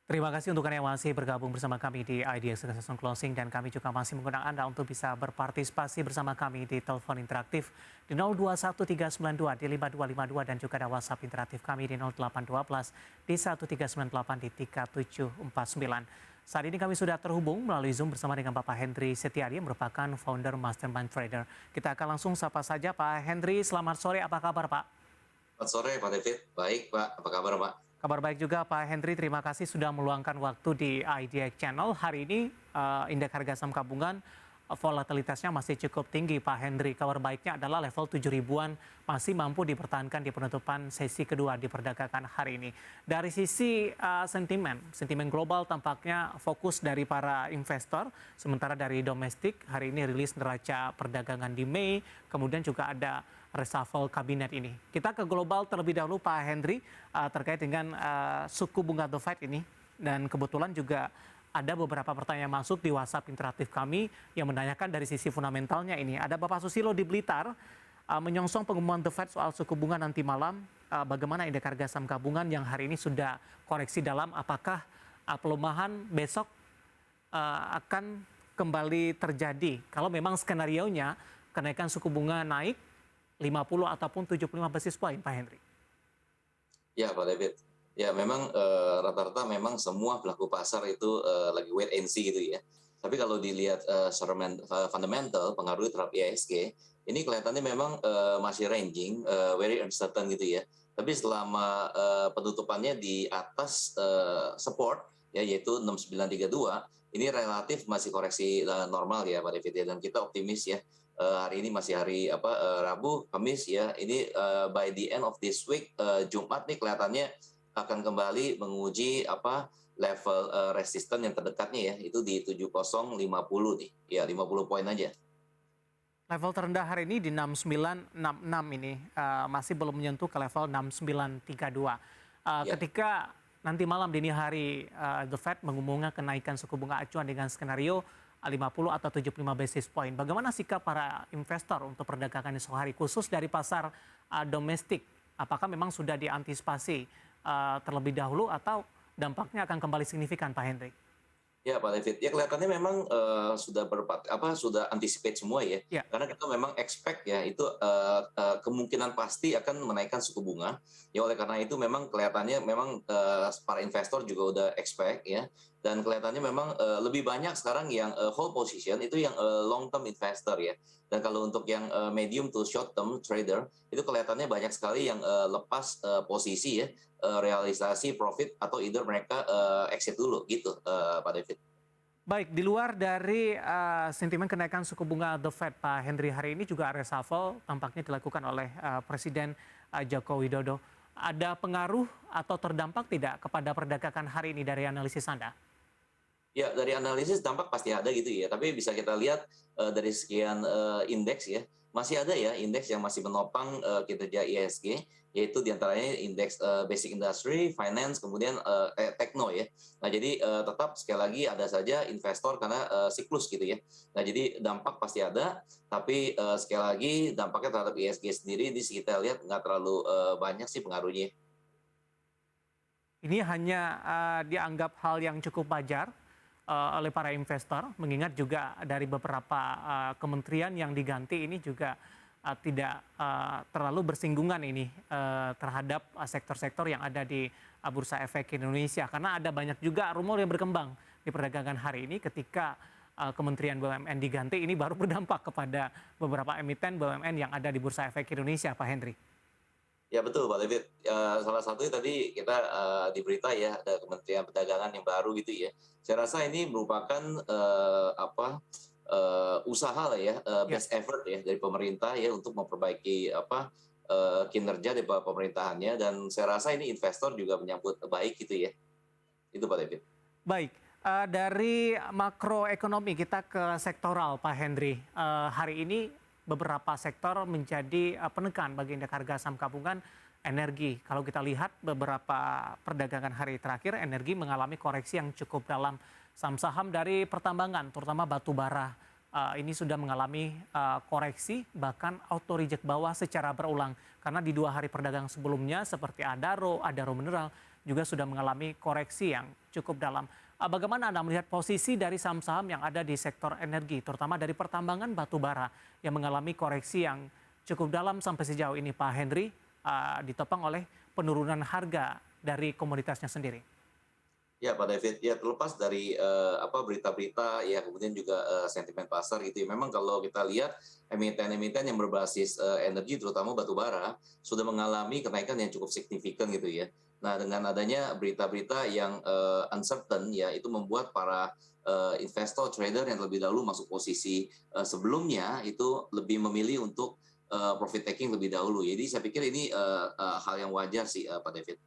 Terima kasih untuk Anda yang masih bergabung bersama kami di Idea Succession Closing dan kami juga masih mengundang Anda untuk bisa berpartisipasi bersama kami di telepon interaktif di 021392 di 5252 dan juga ada WhatsApp interaktif kami di 0812 di 1398 di 3749. Saat ini kami sudah terhubung melalui Zoom bersama dengan Bapak Hendry Setiadi yang merupakan founder Mastermind Trader. Kita akan langsung sapa saja Pak Hendry, selamat sore, apa kabar Pak? Selamat sore Pak David, baik Pak, apa kabar Pak? Kabar baik juga Pak Hendry, terima kasih sudah meluangkan waktu di Idea Channel. Hari ini indeks harga saham gabungan volatilitasnya masih cukup tinggi Pak Hendry. Kabar baiknya adalah level 7 ribuan masih mampu dipertahankan di penutupan sesi kedua di perdagangan hari ini. Dari sisi sentimen global tampaknya fokus dari para investor, sementara dari domestik hari ini rilis neraca perdagangan di Mei, kemudian juga ada reshuffle kabinet ini. Kita ke global terlebih dahulu Pak Hendry terkait dengan suku bunga The Fed ini dan kebetulan juga ada beberapa pertanyaan masuk di WhatsApp interaktif kami yang menanyakan dari sisi fundamentalnya ini. Ada Bapak Susilo di Blitar menyongsong pengumuman The Fed soal suku bunga nanti malam. Bagaimana indeks harga saham gabungan yang hari ini sudah koreksi dalam, apakah pelemahan besok akan kembali terjadi kalau memang skenarionya kenaikan suku bunga naik 50 ataupun 75 basis point, Pak Hendry? Ya Pak David, ya memang rata-rata memang semua pelaku pasar itu lagi wait and see gitu ya. Tapi kalau dilihat secara fundamental pengaruh terhadap IHSG, ini kelihatannya memang masih ranging, very uncertain gitu ya. Tapi selama penutupannya di atas support, ya yaitu 6932, ini relatif masih koreksi normal ya Pak David ya. Dan kita optimis ya, hari ini masih hari Rabu, Kamis ya. Ini by the end of this week, Jumat nih kelihatannya akan kembali menguji level resisten yang terdekatnya ya, itu di 7050 nih. Ya 50 poin aja. Level terendah hari ini di 6966 ini masih belum menyentuh ke level 6932. Ya. Ketika nanti malam dini hari The Fed mengumumkan kenaikan suku bunga acuan dengan skenario 50 atau 75 basis point. Bagaimana sikap para investor untuk perdagangan esok hari khusus dari pasar domestik? Apakah memang sudah diantisipasi terlebih dahulu atau dampaknya akan kembali signifikan Pak Hendry? Ya Pak David, ya kelihatannya memang sudah anticipate semua ya. Ya. Karena kita memang expect ya itu kemungkinan pasti akan menaikkan suku bunga. Ya oleh karena itu memang kelihatannya memang para investor juga udah expect ya. Dan kelihatannya memang lebih banyak sekarang yang hold position itu yang long term investor ya. Dan kalau untuk yang medium to short term trader itu kelihatannya banyak sekali yang lepas posisi ya, realisasi profit atau either mereka exit dulu gitu Pak David. Baik, di luar dari sentimen kenaikan suku bunga The Fed, Pak Hendry, hari ini juga reshuffle tampaknya dilakukan oleh Presiden Joko Widodo. Ada pengaruh atau terdampak tidak kepada perdagangan hari ini dari analisis Anda? Ya, dari analisis dampak pasti ada gitu ya. Tapi bisa kita lihat dari sekian indeks ya, masih ada ya indeks yang masih menopang kinerja IHSG, yaitu diantaranya indeks basic industry, finance, kemudian tekno ya. Nah, jadi tetap sekali lagi ada saja investor karena siklus gitu ya. Nah, jadi dampak pasti ada, tapi sekali lagi dampaknya terhadap IHSG sendiri di kita lihat nggak terlalu banyak sih pengaruhnya. Ini hanya dianggap hal yang cukup wajar oleh para investor, mengingat juga dari beberapa kementerian yang diganti ini juga tidak terlalu bersinggungan ini terhadap sektor-sektor yang ada di Bursa Efek Indonesia. Karena ada banyak juga rumor yang berkembang di perdagangan hari ini ketika Kementerian BUMN diganti, ini baru berdampak kepada beberapa emiten BUMN yang ada di Bursa Efek Indonesia, Pak Hendry. Ya betul Pak David. Salah satunya tadi kita di berita ya ada Kementerian Perdagangan yang baru gitu ya. Saya rasa ini merupakan usaha lah ya, Ya. best effort ya dari pemerintah ya untuk memperbaiki kinerja dari pemerintahannya, dan saya rasa ini investor juga menyambut baik gitu ya. Itu Pak David. Baik, dari makroekonomi kita ke sektoral, Pak Hendry. Hari ini beberapa sektor menjadi penekan bagi indeks harga saham gabungan energi. Kalau kita lihat beberapa perdagangan hari terakhir, energi mengalami koreksi yang cukup dalam. Saham-saham dari pertambangan, terutama batu bara, ini sudah mengalami koreksi, bahkan auto reject bawah secara berulang. Karena di 2 hari perdagangan sebelumnya seperti Adaro Mineral, juga sudah mengalami koreksi yang cukup dalam. Bagaimana Anda melihat posisi dari saham-saham yang ada di sektor energi, terutama dari pertambangan batu bara yang mengalami koreksi yang cukup dalam sampai sejauh ini, Pak Henry, ditopang oleh penurunan harga dari komoditasnya sendiri? Ya, Pak David, ya terlepas dari berita-berita, ya kemudian juga sentimen pasar gitu ya. Memang kalau kita lihat emiten-emiten yang berbasis energi, terutama batu bara, sudah mengalami kenaikan yang cukup signifikan gitu ya. Nah, dengan adanya berita-berita yang uncertain, ya itu membuat para investor trader yang lebih dahulu masuk posisi sebelumnya itu lebih memilih untuk profit taking lebih dahulu. Jadi saya pikir ini hal yang wajar sih, Pak David.